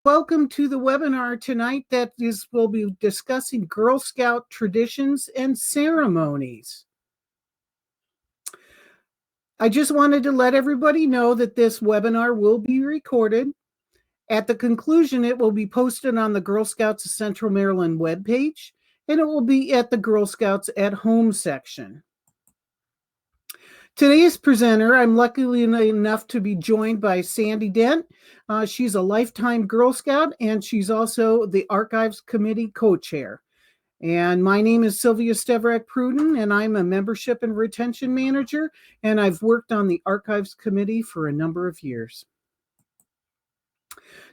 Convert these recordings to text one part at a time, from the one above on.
Welcome to the webinar tonight we'll be discussing Girl Scout traditions and ceremonies. I just wanted to let everybody know that this webinar will be recorded. At the conclusion, it will be posted on the Girl Scouts of Central Maryland webpage, and it will be at the Girl Scouts at Home section. Today's presenter, I'm lucky enough to be joined by Sandy Dent. She's a lifetime Girl Scout, and she's also the Archives Committee co-chair. And my name is Sylvia Stevrak-Pruden, and I'm a membership and retention manager, and I've worked on the Archives Committee for a number of years.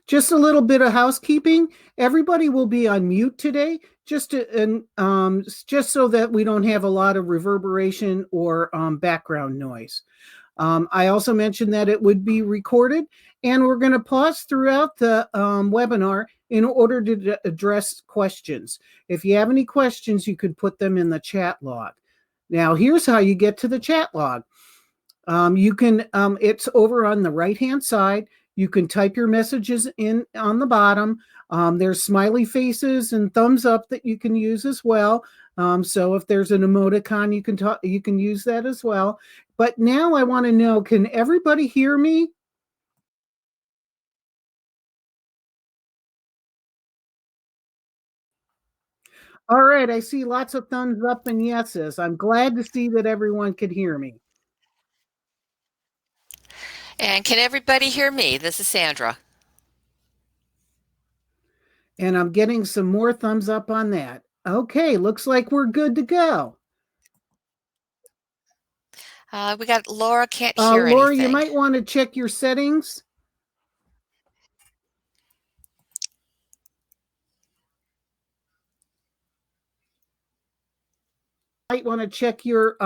Just a little bit of housekeeping. Everybody will be on mute today, just so that we don't have a lot of reverberation or background noise. I also mentioned that it would be recorded, and we're going to pause throughout the webinar in order to address questions. If you have any questions, you could put them in the chat log. Now, here's how you get to the chat log. It's over on the right-hand side. You can type your messages in on the bottom. There's smiley faces and thumbs up that you can use as well. So if there's an emoticon, you can use that as well. But now I want to know, can everybody hear me? All right, I see lots of thumbs up and yeses. I'm glad to see that everyone could hear me. And can everybody hear me? This is Sandra. And I'm getting some more thumbs up on that. Okay, looks like we're good to go. We got Laura can't hear Laura, anything. you might want to check your settings. Might want to check your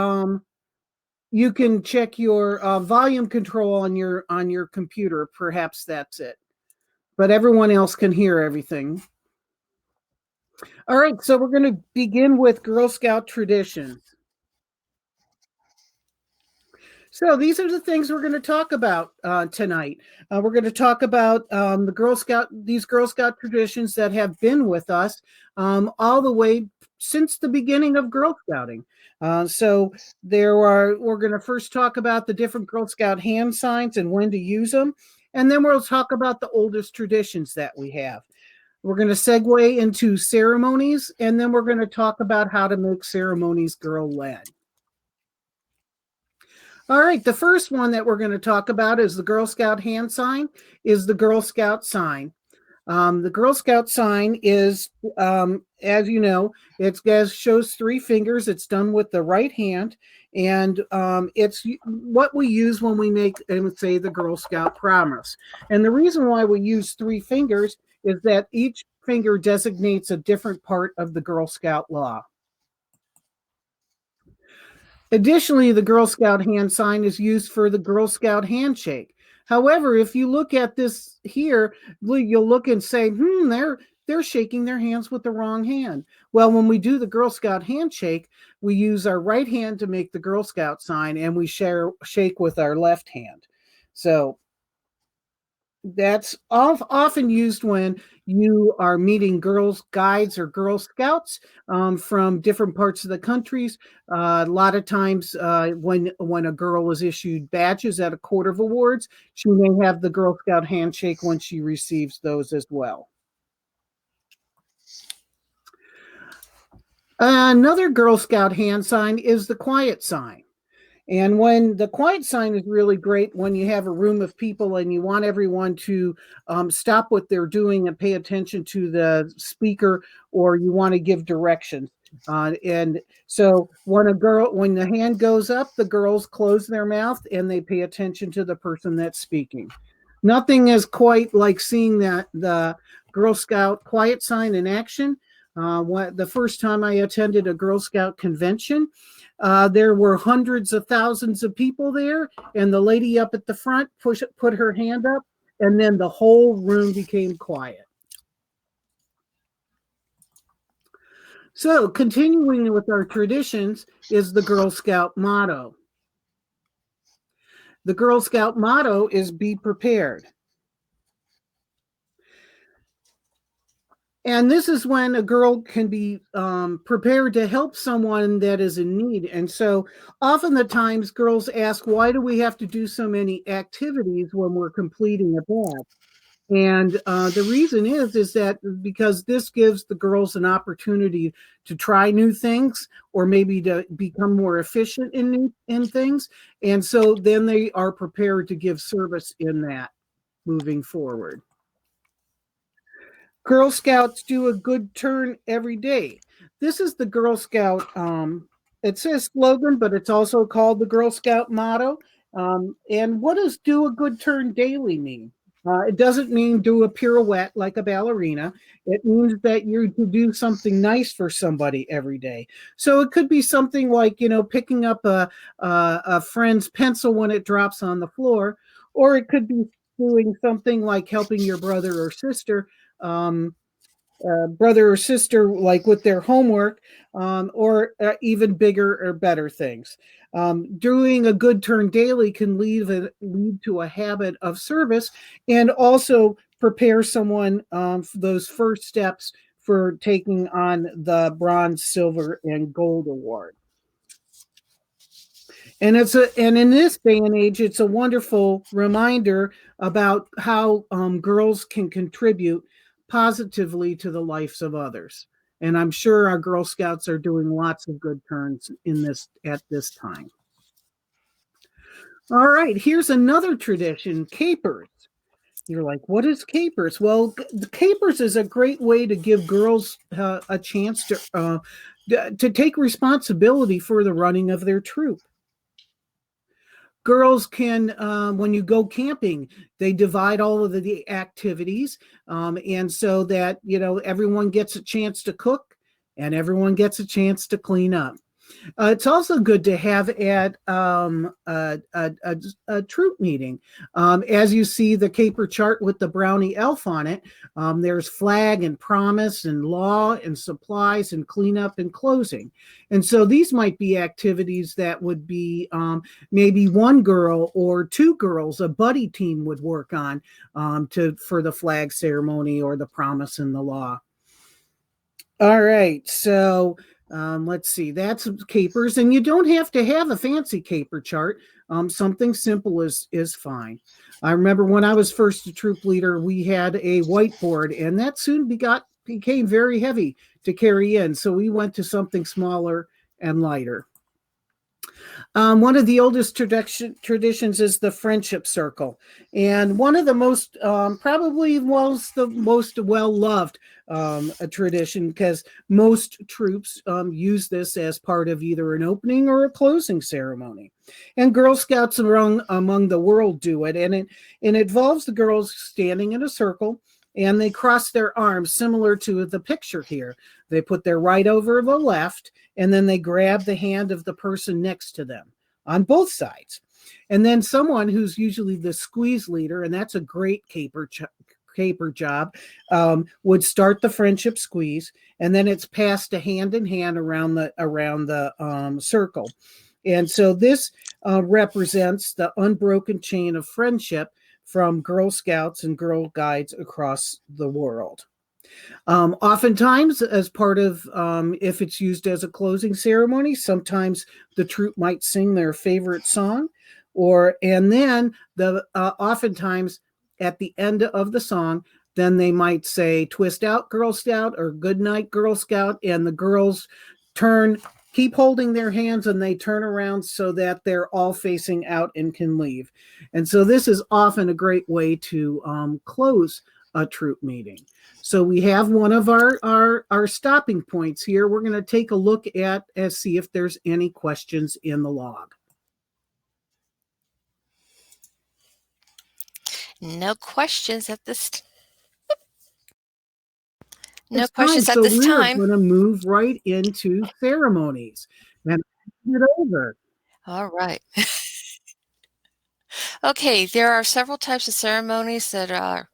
you can check your volume control on your computer. Perhaps that's it. But everyone else can hear everything. All right, so we're going to begin with Girl Scout traditions. So these are the things we're going to talk about tonight. We're going to talk about these Girl Scout traditions that have been with us all the way since the beginning of Girl Scouting. So we're going to first talk about the different Girl Scout hand signs and when to use them. And then we'll talk about the oldest traditions that we have. We're going to segue into ceremonies, and then we're going to talk about how to make ceremonies girl-led. All right, the first one that we're going to talk about is the Girl Scout hand sign, is the Girl Scout sign. The Girl Scout sign is, as you know, it shows three fingers. It's done with the right hand, and it's what we use when we make, say, the Girl Scout promise. And the reason why we use three fingers is that each finger designates a different part of the Girl Scout law. Additionally, the Girl Scout hand sign is used for the Girl Scout handshake. However, if you look at this here, you'll look and say, they're shaking their hands with the wrong hand. Well, when we do the Girl Scout handshake, we use our right hand to make the Girl Scout sign, and we shake with our left hand. So that's often used when you are meeting girls guides or Girl Scouts from different parts of the countries. A lot of times when a girl is issued badges at a Court of Awards, she may have the Girl Scout handshake when she receives those as well. Another Girl Scout hand sign is the quiet sign. And when the quiet sign is really great when you have a room of people and you want everyone to stop what they're doing and pay attention to the speaker, or you want to give directions. And so when the hand goes up, the girls close their mouth and they pay attention to the person that's speaking. Nothing is quite like seeing the Girl Scout quiet sign in action. The first time I attended a Girl Scout convention, there were hundreds of thousands of people there, and the lady up at the front put her hand up, and then the whole room became quiet. So, continuing with our traditions is the Girl Scout motto. The Girl Scout motto is "Be prepared." And this is when a girl can be prepared to help someone that is in need. And so often the times girls ask, why do we have to do so many activities when we're completing a bath? And the reason is that because this gives the girls an opportunity to try new things or maybe to become more efficient in things. And so then they are prepared to give service in that moving forward. Girl Scouts do a good turn every day. This is the Girl Scout. It says slogan, but it's also called the Girl Scout motto. And what does do a good turn daily mean? It doesn't mean do a pirouette like a ballerina. It means that you're to do something nice for somebody every day. So it could be something like, picking up a friend's pencil when it drops on the floor, or it could be doing something like helping your brother or sister um, brother or sister, like with their homework, or even bigger or better things. Doing a good turn daily can lead to a habit of service and also prepare someone for those first steps for taking on the bronze, silver, and gold award. And in this day and age, it's a wonderful reminder about how girls can contribute positively to the lives of others. And I'm sure our Girl Scouts are doing lots of good turns in this at this time. All right, here's another tradition, capers. You're like, what is capers? Well, the capers is a great way to give girls a chance to take responsibility for the running of their troop. Girls can, when you go camping, they divide all of the activities, and so that everyone gets a chance to cook and everyone gets a chance to clean up. It's also good to have at a troop meeting. As you see the caper chart with the brownie elf on it, there's flag and promise and law and supplies and cleanup and closing. And so these might be activities that would be maybe one girl or two girls, a buddy team would work on for the flag ceremony or the promise and the law. All right, so let's see, that's capers, and you don't have to have a fancy caper chart. Something simple is fine. I remember when I was first a troop leader, we had a whiteboard, and that soon became very heavy to carry in. So we went to something smaller and lighter. One of the oldest traditions is the friendship circle. And one of the most, probably was the most well-loved a tradition, because most troops use this as part of either an opening or a closing ceremony. And Girl Scouts among the world do it. And it involves the girls standing in a circle, and they cross their arms, similar to the picture here. They put their right over the left, and then they grab the hand of the person next to them on both sides. And then someone who's usually the squeeze leader, and that's a great caper job, would start the friendship squeeze, and then it's passed to hand in hand around the circle. And so this represents the unbroken chain of friendship from Girl Scouts and Girl Guides across the world. Oftentimes, as part of, if it's used as a closing ceremony, sometimes the troop might sing their favorite song, and then oftentimes at the end of the song, then they might say "Twist out, Girl Scout" or "Good night, Girl Scout," and the girls keep holding their hands, and they turn around so that they're all facing out and can leave. And so this is often a great way to close a troop meeting. So we have one of our stopping points here. We're going to take a look at and see if there's any questions in the log. No questions at this time. So we're going to move right into ceremonies and get over. All right. Okay, there are several types of ceremonies that are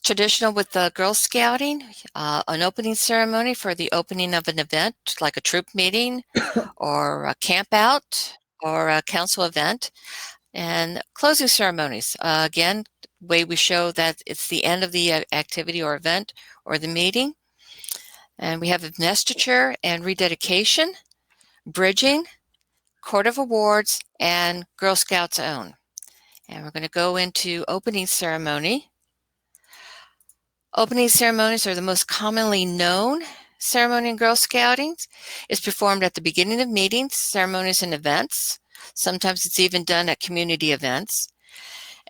traditional with the Girl Scouting. An opening ceremony for the opening of an event, like a troop meeting or a camp out or a council event. And closing ceremonies, again, way we show that it's the end of the activity or event or the meeting. And we have investiture and rededication, bridging, Court of Awards, and Girl Scouts Own. And we're going to go into opening ceremony. Opening ceremonies are the most commonly known ceremony in Girl Scouting. It's performed at the beginning of meetings, ceremonies, and events. Sometimes it's even done at community events.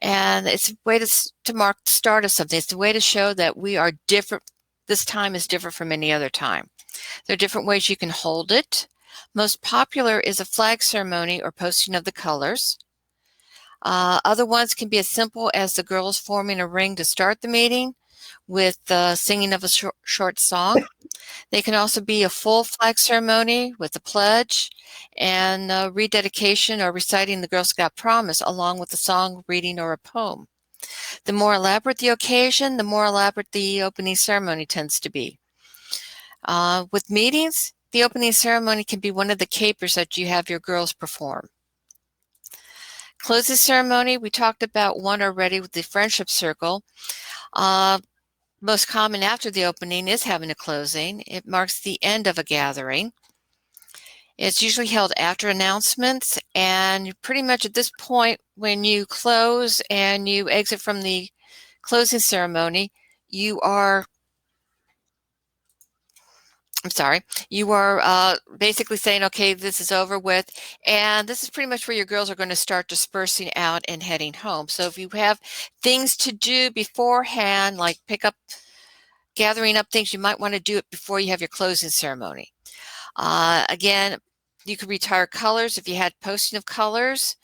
And it's a way to mark the start of something. It's a way to show that we are different. This time is different from any other time. There are different ways you can hold it. Most popular is a flag ceremony or posting of the colors. Other ones can be as simple as the girls forming a ring to start the meeting with the singing of a short song. They can also be a full flag ceremony with a pledge and rededication or reciting the Girl Scout promise along with a song, reading, or a poem. The more elaborate the occasion, the more elaborate the opening ceremony tends to be. With meetings, the opening ceremony can be one of the capers that you have your girls perform. Closing ceremony, we talked about one already with the friendship circle. Most common after the opening is having a closing. It marks the end of a gathering. It's usually held after announcements, and pretty much at this point, when you close and you exit from the closing ceremony, you are basically saying, okay, this is over with, and this is pretty much where your girls are going to start dispersing out and heading home. So if you have things to do beforehand, like gathering up things, you might want to do it before you have your closing ceremony. Again, you could retire colors if you had posting of colors.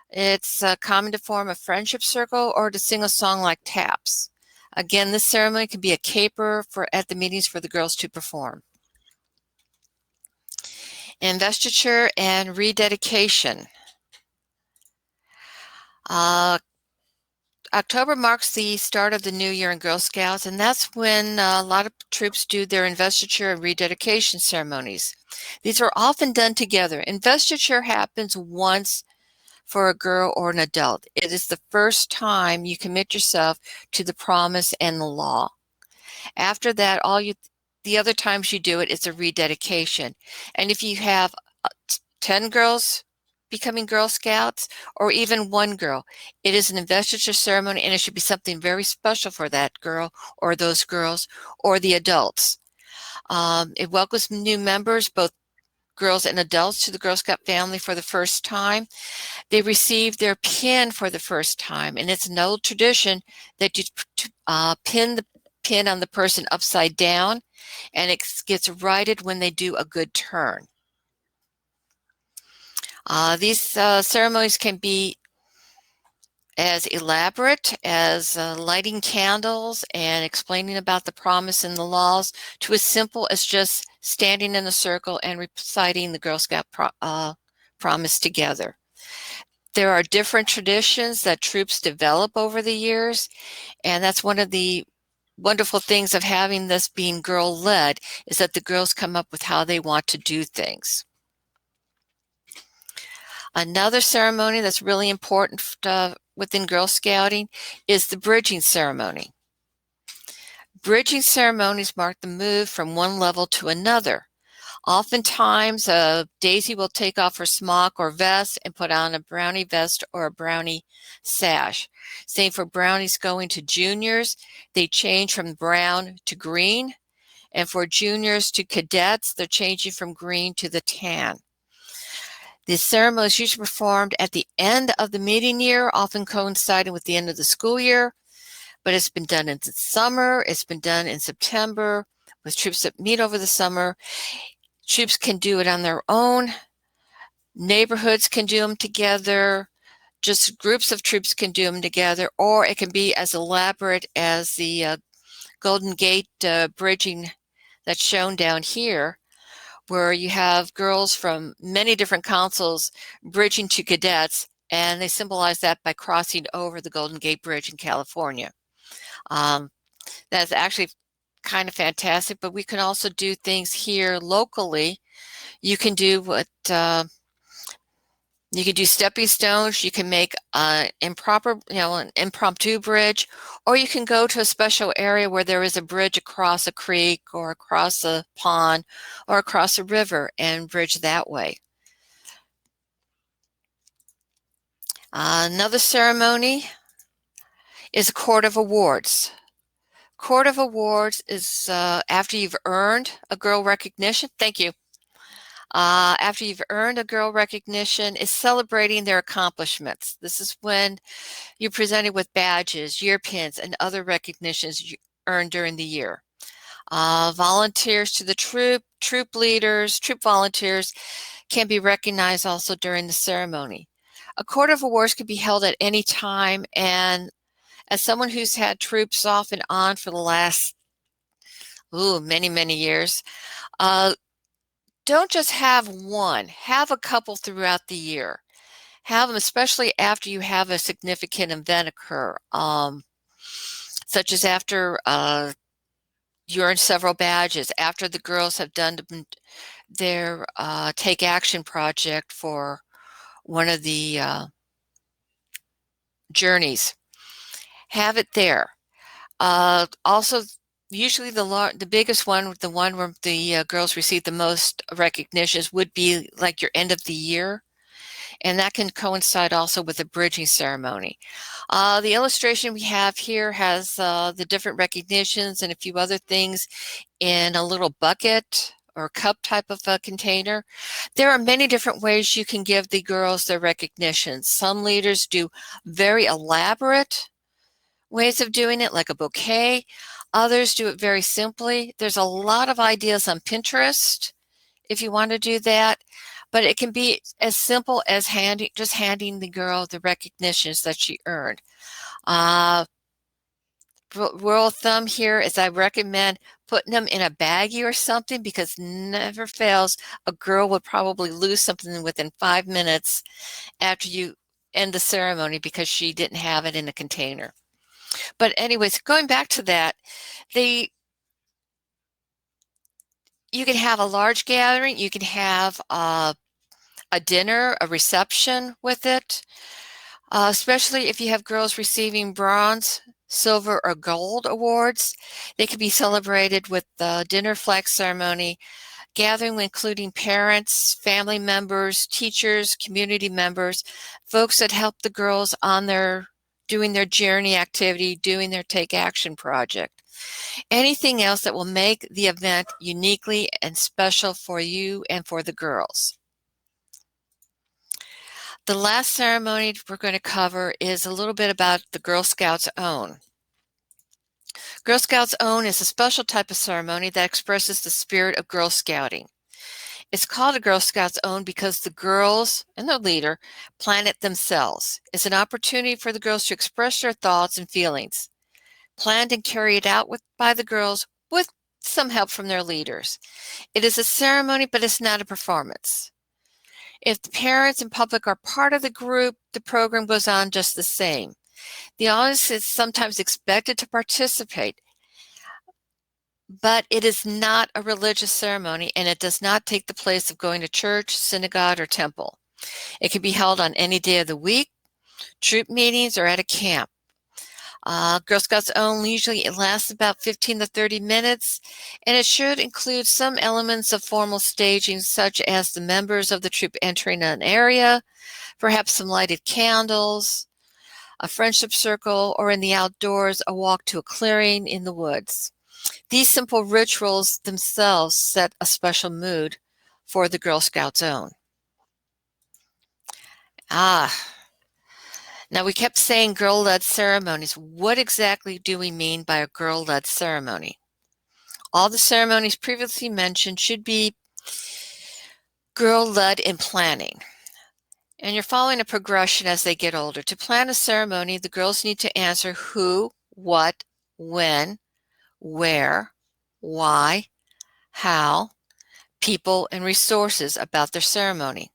It's common to form a friendship circle or to sing a song like taps. Again, this ceremony can be a caper at the meetings for the girls to perform. Investiture and rededication. October marks the start of the new year in Girl Scouts, and that's when a lot of troops do their investiture and rededication ceremonies. These are often done together. Investiture happens once for a girl or an adult. It is the first time you commit yourself to the promise and the law. After that, the other times you do it, it's a rededication. And if you have 10 girls becoming Girl Scouts, or even one girl, it is an investiture ceremony, and it should be something very special for that girl or those girls or the adults. It welcomes new members, both girls and adults, to the Girl Scout family for the first time. They receive their pin for the first time, and it's an old tradition that you pin the pin on the person upside down, and it gets righted when they do a good turn. These ceremonies can be as elaborate as lighting candles and explaining about the promise and the laws, to as simple as just standing in a circle and reciting the Girl Scout promise together. There are different traditions that troops develop over the years, and that's one of the wonderful things of having this being girl-led, is that the girls come up with how they want to do things. Another ceremony that's really important within Girl Scouting is the bridging ceremony. Bridging ceremonies mark the move from one level to another. Oftentimes, Daisy will take off her smock or vest and put on a brownie vest or a brownie sash. Same for brownies going to juniors. They change from brown to green. And for juniors to cadets, they're changing from green to the tan. The ceremony is usually performed at the end of the meeting year, often coinciding with the end of the school year, but it's been done in the summer, it's been done in September with troops that meet over the summer. Troops can do it on their own, neighborhoods can do them together, just groups of troops can do them together, or it can be as elaborate as the Golden Gate bridging that's shown down here, where you have girls from many different councils bridging to cadets, and they symbolize that by crossing over the Golden Gate Bridge in California. That's actually kind of fantastic, but we can also do things here locally. You can do what You could do stepping stones. You can make an impromptu bridge, or you can go to a special area where there is a bridge across a creek or across a pond or across a river and bridge that way. Another ceremony is a Court of Awards. Court of Awards is after you've earned a girl recognition. Thank you. After you've earned a girl recognition, is celebrating their accomplishments. This is when you're presented with badges, year pins, and other recognitions you earned during the year. Volunteers to the troop leaders, troop volunteers can be recognized also during the ceremony. A Court of Awards can be held at any time, and as someone who's had troops off and on for the last many, many years, don't just have one, have a couple throughout the year. Have them, especially after you have a significant event occur, such as after you earn several badges, after the girls have done their Take Action project for one of the journeys. Have it there. Also, usually the biggest one, the one where the girls receive the most recognitions, would be like your end of the year. And that can coincide also with a bridging ceremony. The illustration we have here has the different recognitions and a few other things in a little bucket or cup type of a container. There are many different ways you can give the girls their recognitions. Some leaders do very elaborate ways of doing it, like a bouquet. Others do it very simply. There's a lot of ideas on Pinterest if you want to do that, but it can be as simple as just handing the girl the recognitions that she earned. Rule of thumb here is I recommend putting them in a baggie or something, because never fails, a girl would probably lose something within 5 minutes after you end the ceremony because she didn't have it in a container. But anyways, going back to that, you can have a large gathering, you can have a dinner, a reception with it, especially if you have girls receiving bronze, silver, or gold awards. They can be celebrated with the dinner flag ceremony, gathering including parents, family members, teachers, community members, folks that help the girls on doing their journey activity, doing their Take Action project. Anything else that will make the event uniquely and special for you and for the girls. The last ceremony we're going to cover is a little bit about the Girl Scouts Own. Girl Scouts Own is a special type of ceremony that expresses the spirit of Girl Scouting. It's called a Girl Scouts Own because the girls and their leader plan it themselves. It's an opportunity for the girls to express their thoughts and feelings, planned and carried out by the girls with some help from their leaders. It is a ceremony, but it's not a performance. If the parents and public are part of the group, the program goes on just the same. The audience is sometimes expected to participate, but it is not a religious ceremony, and it does not take the place of going to church, synagogue, or temple. It can be held on any day of the week, troop meetings, or at a camp. Girl Scouts Own usually lasts about 15 to 30 minutes, and it should include some elements of formal staging, such as the members of the troop entering an area, perhaps some lighted candles, a friendship circle, or in the outdoors, a walk to a clearing in the woods. These simple rituals themselves set a special mood for the Girl Scouts Own. Now, we kept saying girl-led ceremonies. What exactly do we mean by a girl-led ceremony? All the ceremonies previously mentioned should be girl-led in planning. And you're following a progression as they get older. To plan a ceremony, the girls need to answer who, what, when, where, why, how, people, and resources about their ceremony.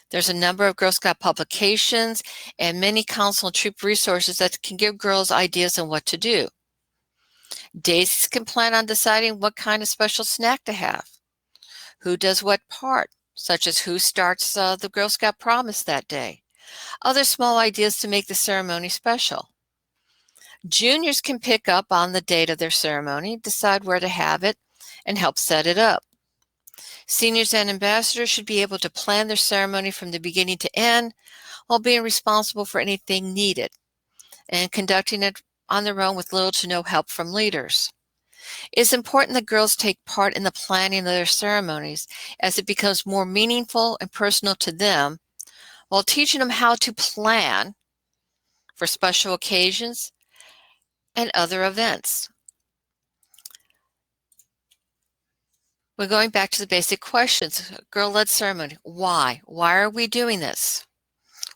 There's a number of Girl Scout publications and many council and troop resources that can give girls ideas on what to do. Daisies can plan on deciding what kind of special snack to have, who does what part, such as who starts the Girl Scout promise that day. Other small ideas to make the ceremony special. Juniors can pick up on the date of their ceremony, decide where to have it, and help set it up. Seniors and ambassadors should be able to plan their ceremony from the beginning to end while being responsible for anything needed and conducting it on their own with little to no help from leaders. It's important that girls take part in the planning of their ceremonies as it becomes more meaningful and personal to them while teaching them how to plan for special occasions and other events. We're going back to the basic questions. Girl-led ceremony. Why? Why are we doing this?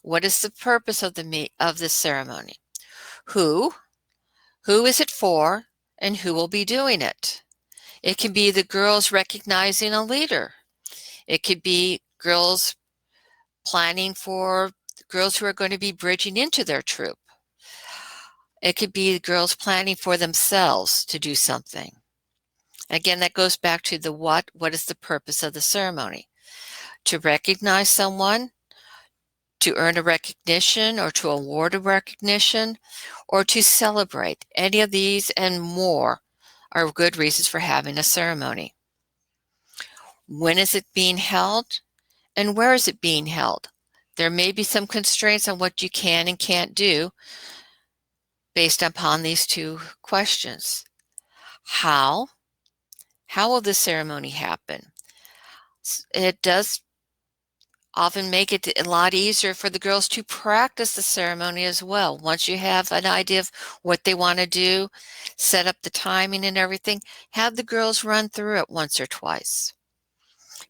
What is the purpose of this ceremony? Who? Who is it for? And who will be doing it? It can be the girls recognizing a leader. It could be girls planning for girls who are going to be bridging into their troop. It could be girls planning for themselves to do something. Again, that goes back to the what is the purpose of the ceremony? To recognize someone, to earn a recognition or to award a recognition, or to celebrate. Any of these and more are good reasons for having a ceremony. When is it being held? And where is it being held? There may be some constraints on what you can and can't do based upon these two questions. How? How will the ceremony happen? It does often make it a lot easier for the girls to practice the ceremony as well. Once you have an idea of what they want to do, set up the timing and everything, have the girls run through it once or twice.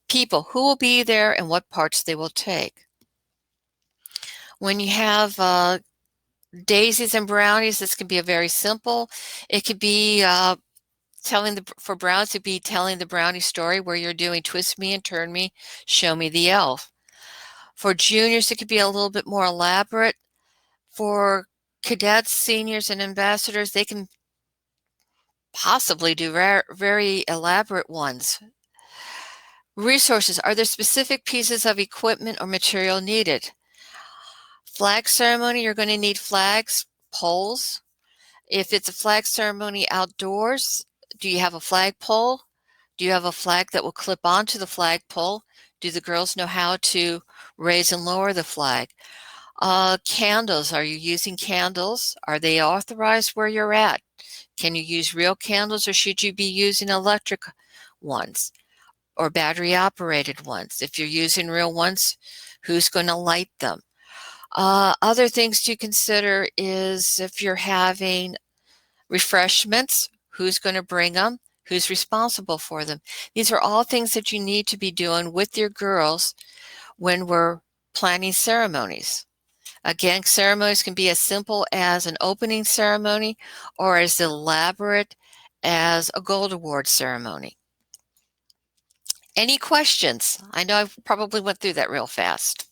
People, who will be there and what parts they will take. When you have daisies and brownies, this can be a very simple. It could be for brownies to be telling the brownie story where you're doing twist me and turn me, show me the elf. For juniors, it could be a little bit more elaborate. For cadets, seniors, and ambassadors, they can possibly do very elaborate ones. Resources. Are there specific pieces of equipment or material needed? Flag ceremony, you're going to need flags, poles. If it's a flag ceremony outdoors, do you have a flagpole? Do you have a flag that will clip onto the flagpole? Do the girls know how to raise and lower the flag? Candles, are you using candles? Are they authorized where you're at? Can you use real candles or should you be using electric ones or battery operated ones? If you're using real ones, who's going to light them? Other things to consider is if you're having refreshments, who's going to bring them? Who's responsible for them? These are all things that you need to be doing with your girls when we're planning ceremonies. Again, ceremonies can be as simple as an opening ceremony or as elaborate as a gold award ceremony. Any questions? I know I probably went through that real fast.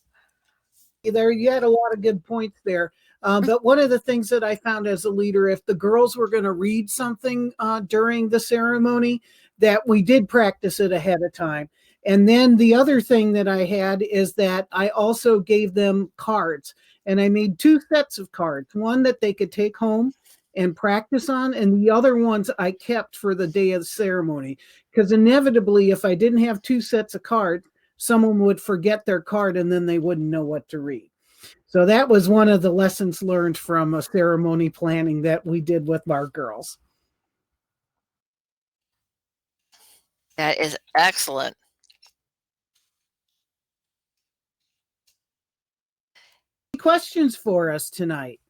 There, you had a lot of good points there. But one of the things that I found as a leader, if the girls were going to read something during the ceremony, that we did practice it ahead of time. And then the other thing that I had is that I also gave them cards. And I made two sets of cards, one that they could take home and practice on, and the other ones I kept for the day of the ceremony. Because inevitably, if I didn't have two sets of cards, someone would forget their card and then they wouldn't know what to read. So that was one of the lessons learned from a ceremony planning that we did with our girls. That is excellent. Any questions for us tonight?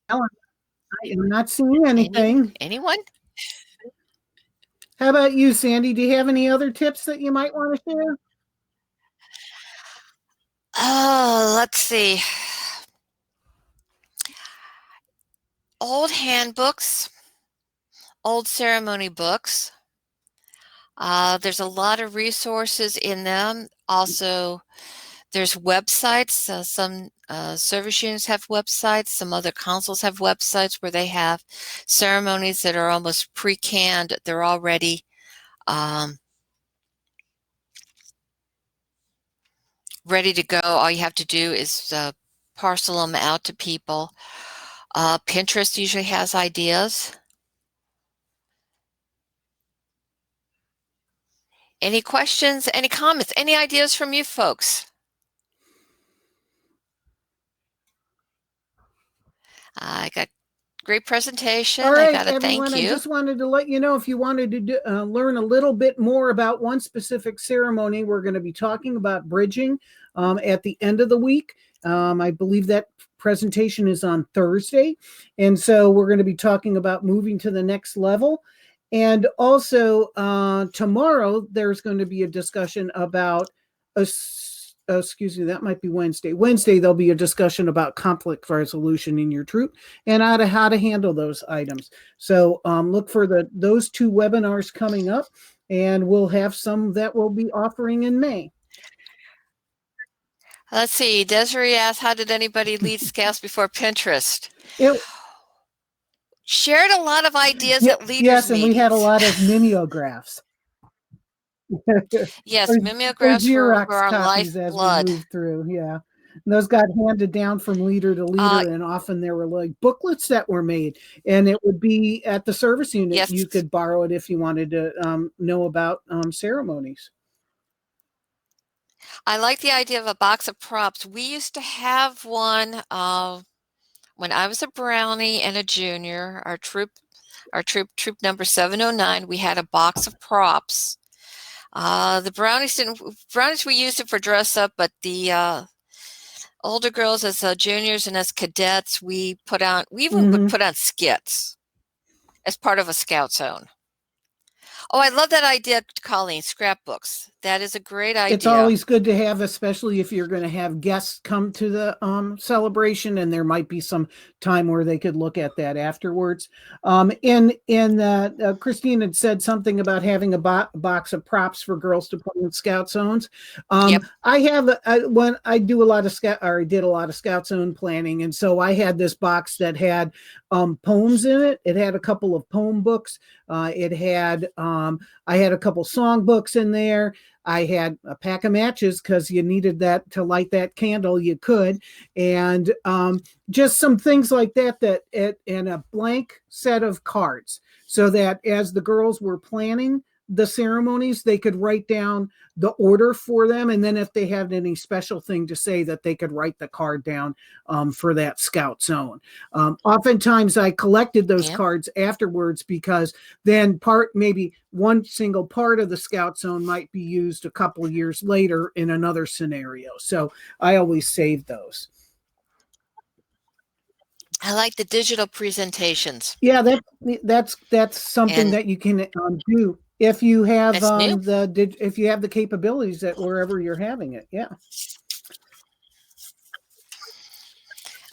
Ellen, I am not seeing anything. Anyone? How about you, Sandy? Do you have any other tips that you might want to share? Oh, let's see. Old handbooks, old ceremony books. There's a lot of resources in them. Also, There's websites. Some service units have websites. Some other councils have websites where they have ceremonies that are almost pre-canned. They're already ready to go. All you have to do is parcel them out to people. Pinterest usually has ideas. Any questions, any comments, any ideas from you folks? I got great presentation. All I right, got to thank everyone. I you. just wanted to let you know if you wanted to learn a little bit more about one specific ceremony, we're going to be talking about bridging at the end of the week. I believe that presentation is on Thursday. And so we're going to be talking about moving to the next level. And also tomorrow, there's going to be a discussion about excuse me, that might be Wednesday. Wednesday, there'll be a discussion about conflict resolution in your troop and how to handle those items. So look for those two webinars coming up, and we'll have some that we'll be offering in May. Let's see. Desiree asked, how did anybody lead scouts before Pinterest? Shared a lot of ideas at leaders' yes, and meetings. we had a lot of mimeographs. Yes, or mimeographs Xerox were our copies as we lifeblood. moved through. Yeah. And those got handed down from leader to leader, and often there were like booklets that were made, and it would be at the service unit. Yes. You could borrow it if you wanted to know about ceremonies. I like the idea of a box of props. We used to have one when I was a brownie and a junior. Our troop number 709. We had a box of props. The brownies we used it for dress up, but the older girls as juniors and as cadets, we even would put on skits as part of a scout zone. Oh, I love that idea, Colleen, scrapbooks. That is a great idea. It's always good to have, especially if you're going to have guests come to the celebration, and there might be some time where they could look at that afterwards. Christine had said something about having a box of props for girls to put in scout zones. Yep. I did a lot of scout zone planning, and so I had this box that had poems in it. It had a couple of poem books. I had a couple song books in there. I had a pack of matches because you needed that to light that candle. You could, and just some things like that. And a blank set of cards, so that as the girls were planning the ceremonies, they could write down the order for them, and then if they had any special thing to say, that they could write the card down for that scout zone. Oftentimes I collected those cards afterwards, because then maybe one single part of the scout zone might be used a couple of years later in another scenario. So I always save those. I like the digital presentations. Yeah, that's something that you can do if you have if you have the capabilities at wherever you're having it. Yeah.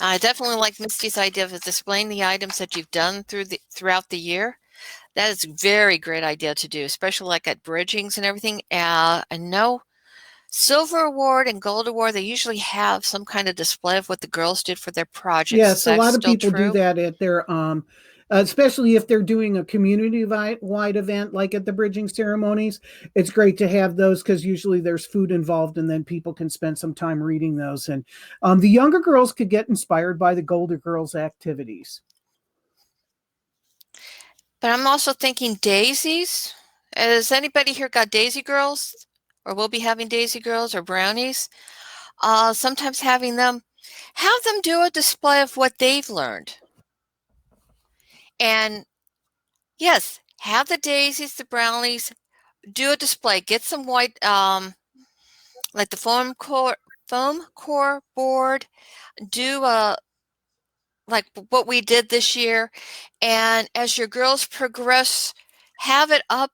I definitely like Misty's idea of displaying the items that you've done throughout the year. That is a very great idea to do, especially like at bridgings and everything. I know Silver Award and Gold Award, they usually have some kind of display of what the girls did for their projects. Yes, a lot of people do that at their especially if they're doing a community-wide event like at the bridging ceremonies. It's great to have those, because usually there's food involved, and then people can spend some time reading those. And the younger girls could get inspired by the older girls' activities. But I'm also thinking daisies. Has anybody here got daisy girls, or will be having daisy girls or brownies? Sometimes have them do a display of what they've learned. And yes, have the daisies, the brownies, do a display. Get some white, like the foam core board. Do like what we did this year. And as your girls progress, have it up,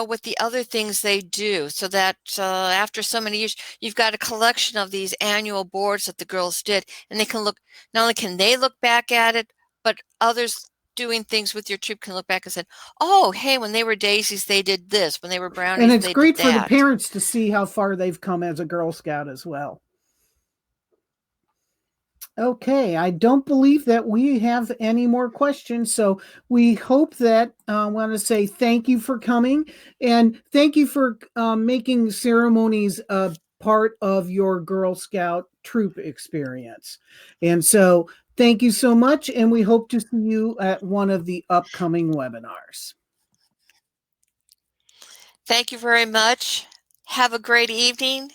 with the other things they do, so that after so many years, you've got a collection of these annual boards that the girls did, and they can look, not only can they look back at it, but others doing things with your troop can look back and say, oh, hey, when they were daisies, they did this. When they were brownies, and it's they great did for that. the parents to see how far they've come as a Girl Scout as well. Okay, I don't believe that we have any more questions. So we hope that I want to say thank you for coming and thank you for making ceremonies a part of your Girl Scout troop experience. And so thank you so much. And we hope to see you at one of the upcoming webinars. Thank you very much. Have a great evening.